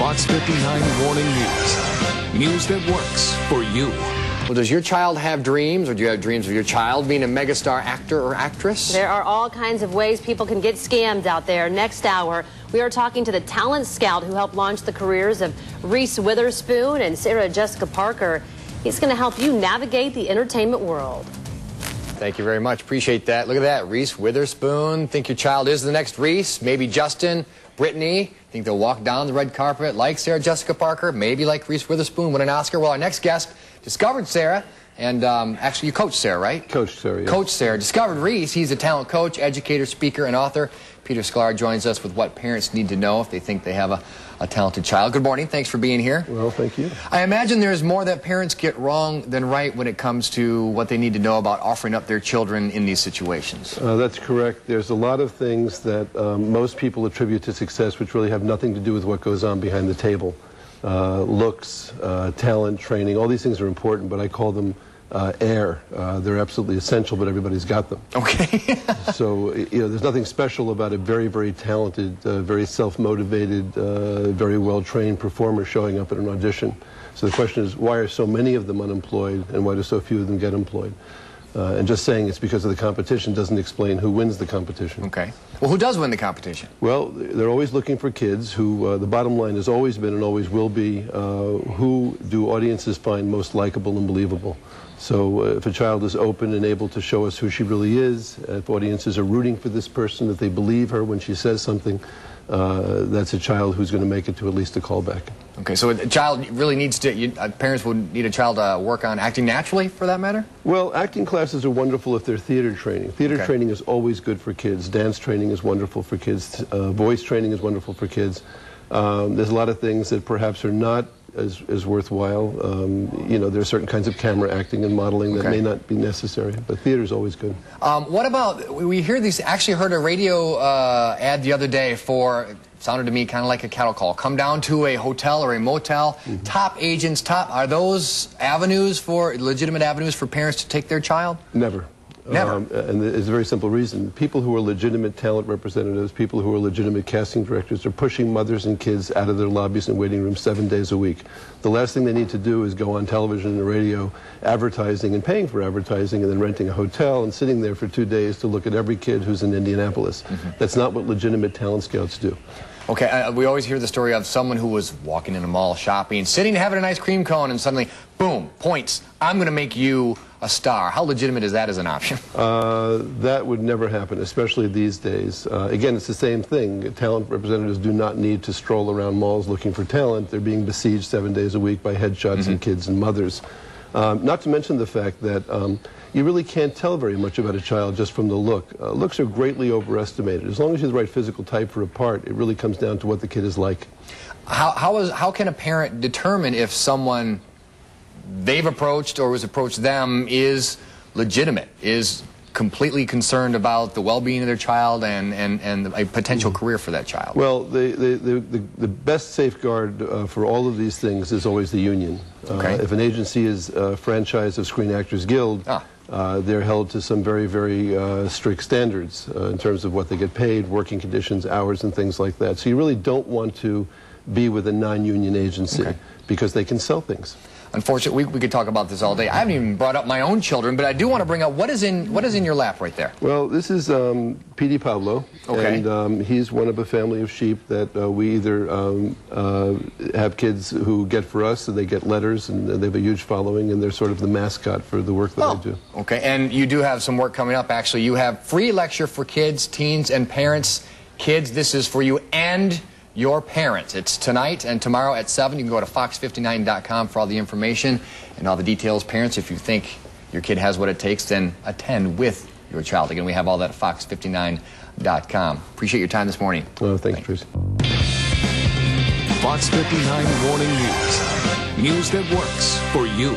Fox 59 Morning News. News that works for you. Well, does your child have dreams, or do you have dreams of your child being a megastar actor or actress? There are all kinds of ways people can get scammed out there. Next hour, we are talking to the talent scout who helped launch the careers of Reese Witherspoon and Sara Jessica Parker. He's going to help you navigate the entertainment world. Thank you very much. Appreciate that. Look at that. Reese Witherspoon. Think your child is the next Reese? Maybe Justin, Brittany. Think they'll walk down the red carpet like Sara Jessica Parker? Maybe like Reese Witherspoon, win an Oscar? Well, our next guest discovered Sara, and actually you coached Sara, right? Coached Sara, yeah. Coached Sara. Discovered Reese. He's a talent coach, educator, speaker, and author. Peter Sklar joins us with what parents need to know if they think they have a talented child. Good morning. Thanks for being here. Well, thank you. I imagine there's more that parents get wrong than right when it comes to what they need to know about offering up their children in these situations. That's correct. There's a lot of things that most people attribute to success which really have nothing to do with what goes on behind the table. Looks, talent, training, all these things are important, but I call them air. They're absolutely essential, but everybody's got them. Okay. So, you know, there's nothing special about a very, very talented, very self-motivated, very well-trained performer showing up at an audition. So the question is, why are so many of them unemployed, and why do so few of them get employed? And just saying it's because of the competition doesn't explain who wins the competition. Okay. Well, who does win the competition? Well, they're always looking for kids who, the bottom line has always been and always will be, who do audiences find most likable and believable. So if a child is open and able to show us who she really is, if audiences are rooting for this person, if they believe her when she says something, that's a child who's going to make it to at least a callback. Okay, so a child really needs to, parents would need a child to work on acting naturally, for that matter? Well, acting classes are wonderful if they're theater training. Theater training is always good for kids. Dance training is wonderful for kids. Voice training is wonderful for kids. There's a lot of things that perhaps are not as worthwhile. You know, there are certain kinds of camera acting and modeling that may not be necessary, but theater is always good. What about, we hear these, actually heard a radio ad the other day for, sounded to me kind of like a cattle call, come down to a hotel or a motel, top agents, are those avenues for, legitimate avenues for parents to take their child? Never. Never. And it's a very simple reason. People who are legitimate talent representatives, people who are legitimate casting directors are pushing mothers and kids out of their lobbies and waiting rooms 7 days a week. The last thing they need to do is go on television and the radio advertising and paying for advertising and then renting a hotel and sitting there for 2 days to look at every kid who's in Indianapolis. That's not what legitimate talent scouts do. Okay, we always hear the story of someone who was walking in a mall shopping, sitting having an ice cream cone, and suddenly, boom, points, I'm going to make you a star. How legitimate is that as an option? That would never happen, especially these days. Again, it's the same thing. Talent representatives do not need to stroll around malls looking for talent. They're being besieged 7 days a week by headshots and kids and mothers. Not to mention the fact that you really can't tell very much about a child just from the look. Looks are greatly overestimated. As long as you're the right physical type for a part, it really comes down to what the kid is like. How can a parent determine if someone they've approached or was approached them is legitimate, is completely concerned about the well-being of their child and a potential career for that child? Well, the best safeguard for all of these things is always the union. If an agency is a franchise of Screen Actors Guild, they're held to some very, very strict standards in terms of what they get paid, working conditions, hours, and things like that. So you really don't want to be with a non-union agency because they can sell things. Unfortunately, we could talk about this all day. I haven't even brought up my own children, but I do want to bring up what is in your lap right there. Well, this is P.D. Pablo, and he's one of a family of sheep that we either have kids who get for us, and they get letters, and they have a huge following, and they're sort of the mascot for the work that I do. Okay, and you do have some work coming up, actually. You have free lecture for kids, teens, and parents. Kids, this is for you and your parents. It's tonight and tomorrow at 7. You can go to fox59.com for all the information and all the details. Parents, if you think your kid has what it takes, then attend with your child. Again, we have all that at fox59.com. Appreciate your time this morning. Oh, thanks, Tracy. Fox 59 Morning News. News that works for you.